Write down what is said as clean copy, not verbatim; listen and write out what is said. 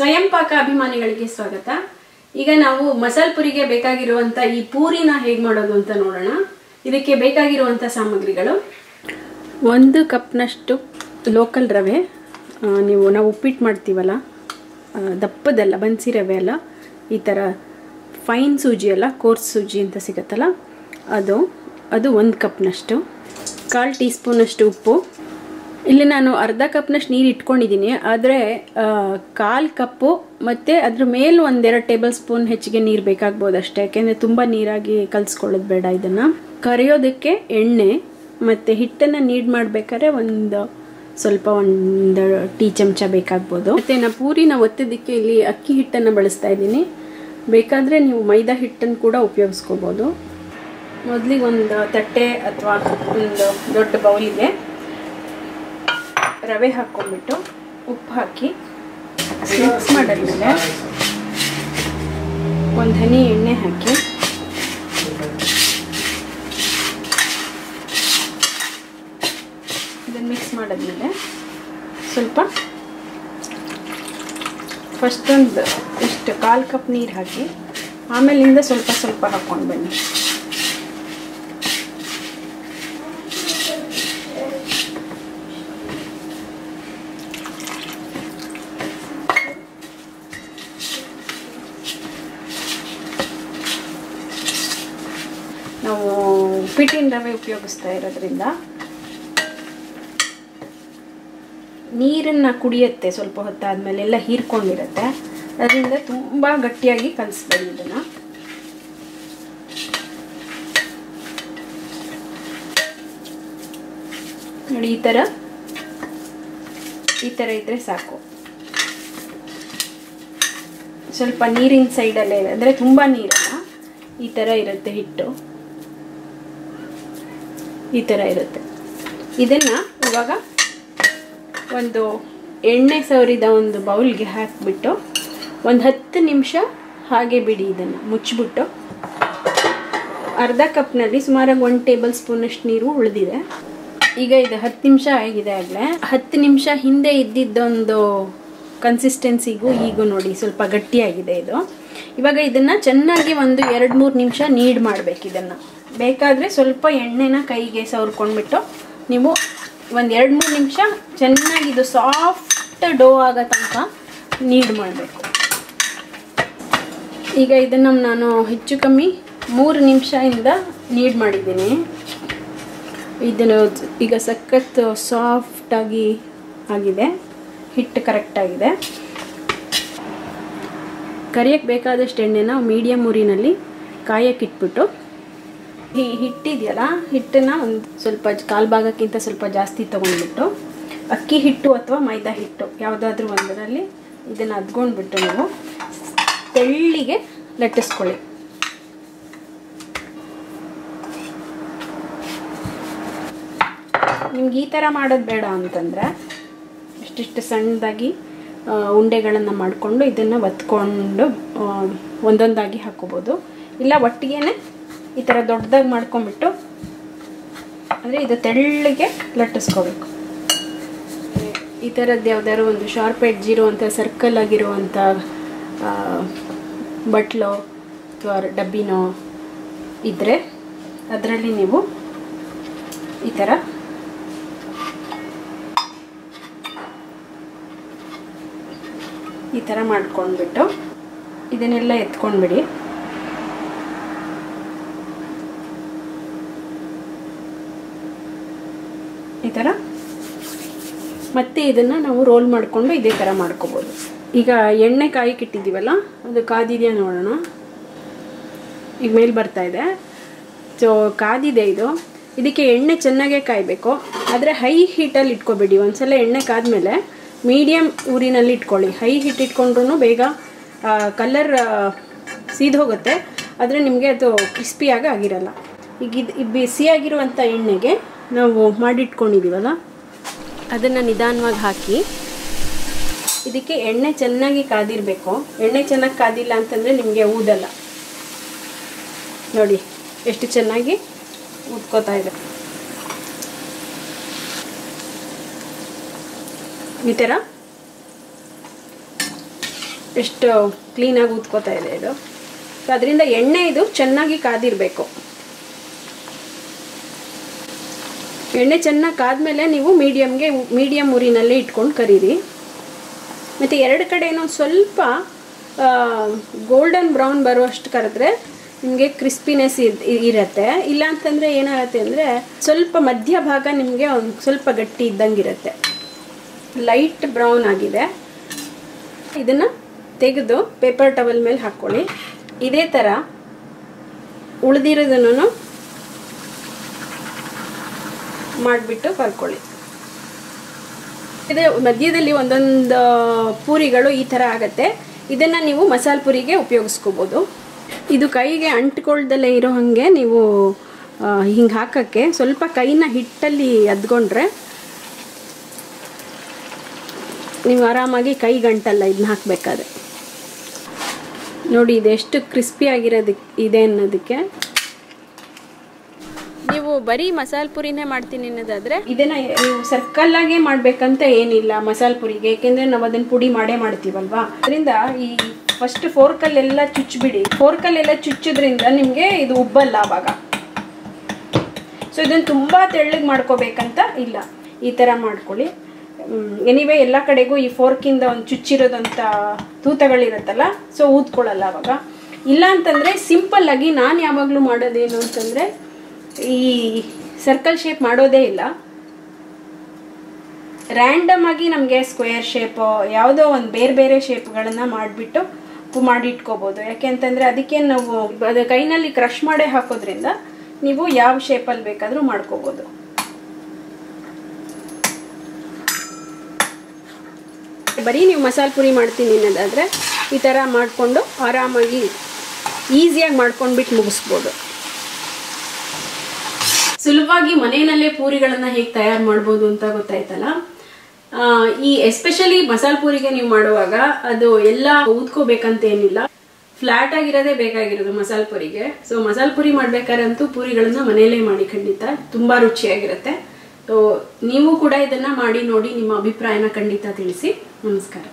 ಸ್ವಯಂ ಪಾಕ ಅಭಿಮಾನಿಗಳಿಗೆ ಸ್ವಾಗತ. ಈಗ ನಾವು ಮಸಾಲೆ ಪುರಿಗೆ ಬೇಕಾಗಿರುವಂತ ಈ ಪೂರಿನ ಹೇಗೆ ಮಾಡೋದು ಅಂತ ನೋಡೋಣ. ಇದಕ್ಕೆ ಬೇಕಾಗಿರುವಂತ ಸಾಮಗ್ರಿಗಳು: 1 ಕಪ್ನಷ್ಟು ಲೋಕಲ್ ರವೆ. ನಾವು ಉಪ್ಪಿಟ್ಟು ಮಾಡ್ತೀವಲ್ಲ, ದಪ್ಪದಲ್ಲ, ಬನ್ಸಿ ರವೆ ಅಲ್ಲ, ಈ ಥರ ಫೈನ್ ಸೂಜಿ ಅಲ್ಲ, ಕೋರ್ಸ್ ಸೂಜಿ ಅಂತ ಸಿಗುತ್ತಲ್ಲ, ಅದು 1 ಕಪ್ನಷ್ಟು. 1/4 ಟೀ ಸ್ಪೂನಷ್ಟು ಉಪ್ಪು. ಇಲ್ಲಿ ನಾನು ಅರ್ಧ ಕಪ್ನಷ್ಟು ನೀರು ಇಟ್ಕೊಂಡಿದ್ದೀನಿ, ಆದರೆ 1/4 ಕಪ್ಪು ಮತ್ತು ಅದ್ರ ಮೇಲೆ 1-2 ಟೇಬಲ್ ಸ್ಪೂನ್ ಹೆಚ್ಚಿಗೆ ನೀರು ಬೇಕಾಗ್ಬೋದು ಅಷ್ಟೇ, ಯಾಕೆಂದರೆ ತುಂಬ ನೀರಾಗಿ ಕಲಿಸ್ಕೊಳ್ಳೋದು ಬೇಡ. ಇದನ್ನು ಕರಿಯೋದಕ್ಕೆ ಎಣ್ಣೆ ಮತ್ತು ಹಿಟ್ಟನ್ನು ನೀಡ್ ಮಾಡಬೇಕಾದ್ರೆ ಸ್ವಲ್ಪ 1 ಟೀ ಚಮಚ ಬೇಕಾಗ್ಬೋದು. ಮತ್ತು ನಾನು ಪೂರಿನ ಒತ್ತೋದಕ್ಕೆ ಇಲ್ಲಿ ಅಕ್ಕಿ ಹಿಟ್ಟನ್ನು ಬಳಸ್ತಾ ಇದ್ದೀನಿ. ಬೇಕಾದರೆ ನೀವು ಮೈದಾ ಹಿಟ್ಟನ್ನು ಕೂಡ ಉಪಯೋಗಿಸ್ಕೋಬೋದು. ಮೊದಲಿಗೆ ಒಂದು ತಟ್ಟೆ ಅಥವಾ ಒಂದು ದೊಡ್ಡ ಬೌಲಿಗೆ ರವೆ ಹಾಕ್ಕೊಂಡ್ಬಿಟ್ಟು ಉಪ್ಪು ಹಾಕಿ ಮಿಕ್ಸ್ ಮಾಡಿದ್ಮೇಲೆ ಒಂದು ಹನಿ ಎಣ್ಣೆ ಹಾಕಿ ಇದನ್ನು ಮಿಕ್ಸ್ ಮಾಡಿದ್ಮೇಲೆ ಸ್ವಲ್ಪ ಫಸ್ಟೊಂದು ಇಷ್ಟು 1/4 ಕಪ್ ನೀರು ಹಾಕಿ ಆಮೇಲಿಂದ ಸ್ವಲ್ಪ ಹಾಕ್ಕೊಂಡು ಬನ್ನಿ. ನಾವು ಉಪ್ಪಿಟ್ಟಿನ ರವೆ ಉಪಯೋಗಿಸ್ತಾ ಇರೋದ್ರಿಂದ ನೀರನ್ನು ಕುಡಿಯುತ್ತೆ, ಸ್ವಲ್ಪ ಹೊತ್ತಾದ್ಮೇಲೆ ಎಲ್ಲ ಹೀರ್ಕೊಂಡಿರುತ್ತೆ. ಅದರಿಂದ ತುಂಬ ಗಟ್ಟಿಯಾಗಿ ಕಲಿಸ್ಬೇಡಿ ಇದನ್ನು. ನೋಡಿ, ಈ ಥರ ಇದ್ರೆ ಸಾಕು. ಸ್ವಲ್ಪ ನೀರಿನ ಸೈಡಲ್ಲೇ ಇದೆ, ಅಂದರೆ ತುಂಬ ನೀರಲ್ಲ, ಈ ಥರ ಇರುತ್ತೆ ಹಿಟ್ಟು, ಈ ಥರ ಇರುತ್ತೆ. ಇದನ್ನು ಇವಾಗ ಒಂದು ಎಣ್ಣೆ ಸವರಿದ ಒಂದು ಬೌಲ್ಗೆ ಹಾಕಿಬಿಟ್ಟು ಒಂದು 10 ನಿಮಿಷ ಹಾಗೆ ಬಿಡಿ. ಇದನ್ನು ಮುಚ್ಚಿಬಿಟ್ಟು ಅರ್ಧ ಕಪ್ನಲ್ಲಿ ಸುಮಾರಾಗಿ 1 ಟೇಬಲ್ ಸ್ಪೂನಷ್ಟು ನೀರು ಉಳಿದಿದೆ. ಈಗ ಇದು 10 ನಿಮಿಷ ಆಗಿದೆ. ಆಗಲೇ 10 ನಿಮಿಷ ಹಿಂದೆ ಇದ್ದಿದ್ದೊಂದು ಕನ್ಸಿಸ್ಟೆನ್ಸಿಗೂ ಈಗೂ ನೋಡಿ ಸ್ವಲ್ಪ ಗಟ್ಟಿಯಾಗಿದೆ ಇದು. ಇವಾಗ ಇದನ್ನು ಚೆನ್ನಾಗಿ ಒಂದು 2-3 ನಿಮಿಷ ನೀಡ್ ಮಾಡಬೇಕು. ಇದನ್ನು ಬೇಕಾದರೆ ಸ್ವಲ್ಪ ಎಣ್ಣೆನ ಕೈಗೆ ಸವರ್ಕೊಂಡ್ಬಿಟ್ಟು ನೀವು ಒಂದು 2-3 ನಿಮಿಷ ಚೆನ್ನಾಗಿ ಇದು ಸಾಫ್ಟ್ ಡೋ ಆಗೋ ತನಕ ನೀಡ್ ಮಾಡಬೇಕು. ಈಗ ಇದನ್ನು ನಾನು ಹೆಚ್ಚು ಕಮ್ಮಿ 3 ನಿಮಿಷದಿಂದ ನೀಡ್ ಮಾಡಿದ್ದೀನಿ. ಇದನ್ನು ಈಗ ಸಖತ್ ಸಾಫ್ಟಾಗಿ ಆಗಿದೆ, ಹಿಟ್ಟು ಕರೆಕ್ಟಾಗಿದೆ. ಕರಿಯಕ್ಕೆ ಬೇಕಾದಷ್ಟು ಎಣ್ಣೆನ ಮೀಡಿಯಮ್ ಉರಿನಲ್ಲಿ ಕಾಯಕ್ಕೆ ಇಟ್ಬಿಟ್ಟು ಈ ಹಿಟ್ಟಿದೆಯಲ್ಲ, ಹಿಟ್ಟನ್ನು ಒಂದು ಸ್ವಲ್ಪ 1/4 ಭಾಗಕ್ಕಿಂತ ಸ್ವಲ್ಪ ಜಾಸ್ತಿ ತೊಗೊಂಡ್ಬಿಟ್ಟು ಅಕ್ಕಿ ಹಿಟ್ಟು ಅಥವಾ ಮೈದಾ ಹಿಟ್ಟು ಯಾವುದಾದ್ರೂ ಒಂದರಲ್ಲಿ ಇದನ್ನು ಅದ್ಕೊಂಡ್ಬಿಟ್ಟು ನೀವು ತೆಳ್ಳಿಗೆ ಲಟ್ಟಿಸ್ಕೊಳ್ಳಿ. ನಿಮ್ಗೆ ಈ ಥರ ಮಾಡೋದು ಬೇಡ ಅಂತಂದರೆ ಇಷ್ಟಿಷ್ಟು ಸಣ್ಣದಾಗಿ ಉಂಡೆಗಳನ್ನು ಮಾಡಿಕೊಂಡು ಇದನ್ನು ಒತ್ಕೊಂಡು ಒಂದೊಂದಾಗಿ ಹಾಕ್ಕೋಬೋದು. ಇಲ್ಲ ಒಟ್ಟಿಗೆ ಈ ಥರ ದೊಡ್ಡದಾಗಿ ಮಾಡ್ಕೊಂಬಿಟ್ಟು, ಅಂದರೆ ಇದು ತೆಳ್ಳಗೆ ಲಟ್ಟಿಸ್ಕೋಬೇಕು. ಈ ಥರದ್ದು ಯಾವುದಾದ್ರು ಒಂದು ಶಾರ್ಪ್ ಎಡ್ಜ್ ಇರುವಂಥ ಸರ್ಕಲ್ ಆಗಿರುವಂಥ ಬಟ್ಲೋ ಅಥವಾ ಡಬ್ಬಿನೋ ಇದ್ದರೆ ಅದರಲ್ಲಿ ನೀವು ಈ ಥರ ಮಾಡ್ಕೊಂಡ್ಬಿಟ್ಟು ಇದನ್ನೆಲ್ಲ ಎತ್ಕೊಂಡ್ಬಿಡಿ. ಈ ಥರ ಮತ್ತೆ ಇದನ್ನು ನಾವು ರೋಲ್ ಮಾಡಿಕೊಂಡು ಇದೇ ಥರ ಮಾಡ್ಕೋಬೋದು. ಈಗ ಎಣ್ಣೆ ಕಾಯಿಗೆ ಇಟ್ಟಿದ್ದೀವಲ್ಲ, ಅದು ಕಾದಿದೆಯಾ ನೋಡೋಣ. ಈಗ ಮೇಲೆ ಬರ್ತಾ ಇದೆ. ಸೊ ಕಾದಿದೆ ಇದು. ಇದಕ್ಕೆ ಎಣ್ಣೆ ಚೆನ್ನಾಗೇ ಕಾಯಬೇಕು, ಆದರೆ ಹೈ ಹೀಟಲ್ಲಿ ಇಟ್ಕೊಬೇಡಿ. ಒಂದ್ಸಲ ಎಣ್ಣೆ ಕಾದ್ಮೇಲೆ ಮೀಡಿಯಮ್ ಊರಿನಲ್ಲಿ ಇಟ್ಕೊಳ್ಳಿ. ಹೈ ಹೀಟ್ ಇಟ್ಕೊಂಡ್ರೂ ಬೇಗ ಕಲರ್ ಸೀದ್ ಹೋಗುತ್ತೆ, ಆದರೆ ನಿಮಗೆ ಅದು ಕ್ರಿಸ್ಪಿಯಾಗಿ ಆಗಿರಲ್ಲ. ಈಗ ಇದು ಬಿಸಿಯಾಗಿರುವಂಥ ಎಣ್ಣೆಗೆ ನಾವು ಮಾಡಿಟ್ಕೊಂಡಿದ್ದೀವಲ್ಲ, ಅದನ್ನು ನಿಧಾನವಾಗಿ ಹಾಕಿ ಇದಕ್ಕೆ ಎಣ್ಣೆ ಚೆನ್ನಾಗಿ ಕಾದಿರಬೇಕು. ಎಣ್ಣೆ ಚೆನ್ನಾಗಿ ಕಾದಿಲ್ಲ ಅಂತಂದರೆ ನಿಮಗೆ ಊದಲ್ಲ. ನೋಡಿ ಎಷ್ಟು ಚೆನ್ನಾಗಿ ಉದ್ಕೋತಾ ಇದೆ. ಈ ಥರ ಎಷ್ಟು ಕ್ಲೀನಾಗಿ ಊದ್ಕೋತಾ ಇದೆ ಇದು. ಸೊ ಅದರಿಂದ ಎಣ್ಣೆ ಇದು ಚೆನ್ನಾಗಿ ಕಾದಿರಬೇಕು. ಎಣ್ಣೆ ಚೆನ್ನಾಗಿ ಕಾದ್ಮೇಲೆ ನೀವು ಮೀಡಿಯಮ್ ಉರಿನಲ್ಲೇ ಇಟ್ಕೊಂಡು ಕರೀರಿ. ಮತ್ತು ಎರಡು ಕಡೆನೂ ಸ್ವಲ್ಪ ಗೋಲ್ಡನ್ ಬ್ರೌನ್ ಬರುವಷ್ಟು ಕರೆದ್ರೆ ನಿಮಗೆ ಕ್ರಿಸ್ಪಿನೆಸ್ ಇರುತ್ತೆ. ಇಲ್ಲ ಅಂತಂದರೆ ಏನಾಗುತ್ತೆ ಅಂದರೆ ಸ್ವಲ್ಪ ಮಧ್ಯಭಾಗ ನಿಮಗೆ ಒಂದು ಸ್ವಲ್ಪ ಗಟ್ಟಿ ಇದ್ದಂಗಿರುತ್ತೆ. ಲೈಟ್ ಬ್ರೌನ್ ಆಗಿದೆ. ಇದನ್ನು ತೆಗೆದು ಪೇಪರ್ ಟವಲ್ ಮೇಲೆ ಹಾಕ್ಕೊಳ್ಳಿ. ಇದೇ ಥರ ಉಳಿದಿರೋದನ್ನು ಮಾಡಿಬಿಟ್ಟು ಕರ್ಕೊಳ್ಳಿ. ಇದೆ ಮಧ್ಯದಲ್ಲಿ ಒಂದೊಂದು ಪೂರಿಗಳು ಈ ಥರ ಆಗುತ್ತೆ. ಇದನ್ನು ನೀವು ಮಸಾಲೆ ಪೂರಿಗೆ ಉಪಯೋಗಿಸ್ಕೋಬೋದು. ಇದು ಕೈಗೆ ಅಂಟ್ಕೊಳ್ದಲ್ಲೇ ಇರೋ ಹಾಗೆ ನೀವು ಹಿಂಗೆ ಹಾಕೋಕ್ಕೆ ಸ್ವಲ್ಪ ಕೈನ ಹಿಟ್ಟಲ್ಲಿ ಅದ್ಕೊಂಡ್ರೆ ನೀವು ಆರಾಮಾಗಿ ಕೈ ಗಂಟಲ್ಲ ಇದನ್ನ ಹಾಕಬೇಕಾದ್ರೆ. ನೋಡಿ ಇದೆಷ್ಟು ಕ್ರಿಸ್ಪಿ ಆಗಿರೋದಕ್ಕೆ ಇದೆ ಅನ್ನೋದಕ್ಕೆ. ನೀವು ಬರೀ ಮಸಾಲೆ ಪುರಿನೇ ಮಾಡ್ತೀನಿ ಅನ್ನೋದಾದರೆ ಇದನ್ನು ನೀವು ಸರ್ಕಲ್ಲಾಗೆ ಮಾಡಬೇಕಂತ ಏನಿಲ್ಲ ಮಸಾಲೆ ಪುರಿಗೆ, ಏಕೆಂದರೆ ನಾವು ಅದನ್ನು ಪುಡಿ ಮಾಡೇ ಮಾಡ್ತೀವಲ್ವಾ. ಅದರಿಂದ ಈ ಫಸ್ಟ್ ಫೋರ್ಕಲ್ಲೆಲ್ಲ ಚುಚ್ಚಿಬಿಡಿ. ಫೋರ್ಕಲ್ಲೆಲ್ಲ ಚುಚ್ಚೋದ್ರಿಂದ ನಿಮಗೆ ಇದು ಉಬ್ಬಲ್ಲ ಆವಾಗ. ಸೊ ಇದನ್ನು ತುಂಬ ತೆಳ್ಳಗೆ ಮಾಡ್ಕೋಬೇಕಂತ ಇಲ್ಲ, ಈ ಥರ ಮಾಡ್ಕೊಳ್ಳಿ. ಎನಿವೇ ಎಲ್ಲ ಕಡೆಗೂ ಈ ಫೋರ್ಕಿಂದ ಒಂದು ಚುಚ್ಚಿರೋದಂಥ ತೂತಗಳಿರುತ್ತಲ್ಲ, ಸೊ ಊದ್ಕೊಳ್ಳಲ್ಲ ಆವಾಗ. ಇಲ್ಲ ಅಂತಂದರೆ ಸಿಂಪಲ್ಲಾಗಿ ನಾನು ಯಾವಾಗಲೂ ಮಾಡೋದೇನು ಅಂತಂದರೆ ಈ ಸರ್ಕಲ್ ಶೇಪ್ ಮಾಡೋದೇ ಇಲ್ಲ. ರ್ಯಾಂಡಮ್ ಆಗಿ ನಮಗೆ ಸ್ಕ್ವೇರ್ ಶೇಪು ಯಾವುದೋ ಒಂದು ಬೇರೆ ಬೇರೆ ಶೇಪ್ಗಳನ್ನು ಮಾಡಿಬಿಟ್ಟು ಮಾಡಿಟ್ಕೋಬೋದು. ಯಾಕೆ ಅಂತಂದರೆ ಅದಕ್ಕೆ ನಾವು ಅದು ಕೈನಲ್ಲಿ ಕ್ರಷ್ ಮಾಡೇ ಹಾಕೋದ್ರಿಂದ ನೀವು ಯಾವ ಶೇಪಲ್ಲಿ ಬೇಕಾದರೂ ಮಾಡ್ಕೋಬೋದು. ಬರೀ ನೀವು ಮಸಾಲೆ ಪುರಿ ಮಾಡ್ತೀನಿ ಅನ್ನೋದಾದರೆ ಈ ಥರ ಮಾಡಿಕೊಂಡು ಆರಾಮಾಗಿ ಈಸಿಯಾಗಿ ಮಾಡ್ಕೊಂಡ್ಬಿಟ್ಟು ಮುಗಿಸ್ಬೋದು. ಸುಲಭವಾಗಿ ಮನೆಯಲ್ಲೇ ಪೂರಿಗಳನ್ನು ಹೇಗೆ ತಯಾರು ಮಾಡ್ಬೋದು ಅಂತ ಗೊತ್ತಾಯ್ತಲ್ಲ. ಈ ಎಸ್ಪೆಷಲಿ ಮಸಾಲೆ ಪೂರಿಗೆ ನೀವು ಮಾಡುವಾಗ ಅದು ಎಲ್ಲ ಊದ್ಕೋಬೇಕಂತ ಏನಿಲ್ಲ, ಫ್ಲಾಟ್ ಆಗಿರೋದೇ ಬೇಕಾಗಿರೋದು ಮಸಾಲೆ ಪೂರಿಗೆ. ಸೊ ಮಸಾಲೆ ಪೂರಿ ಮಾಡ್ಬೇಕಾದ್ರಂತೂ ಪೂರಿಗಳನ್ನ ಮನೆಯಲ್ಲೇ ಮಾಡಿ, ಖಂಡಿತ ತುಂಬ ರುಚಿಯಾಗಿರುತ್ತೆ. ಸೊ ನೀವು ಕೂಡ ಇದನ್ನು ಮಾಡಿ ನೋಡಿ, ನಿಮ್ಮ ಅಭಿಪ್ರಾಯನ ಖಂಡಿತ ತಿಳಿಸಿ. ನಮಸ್ಕಾರ.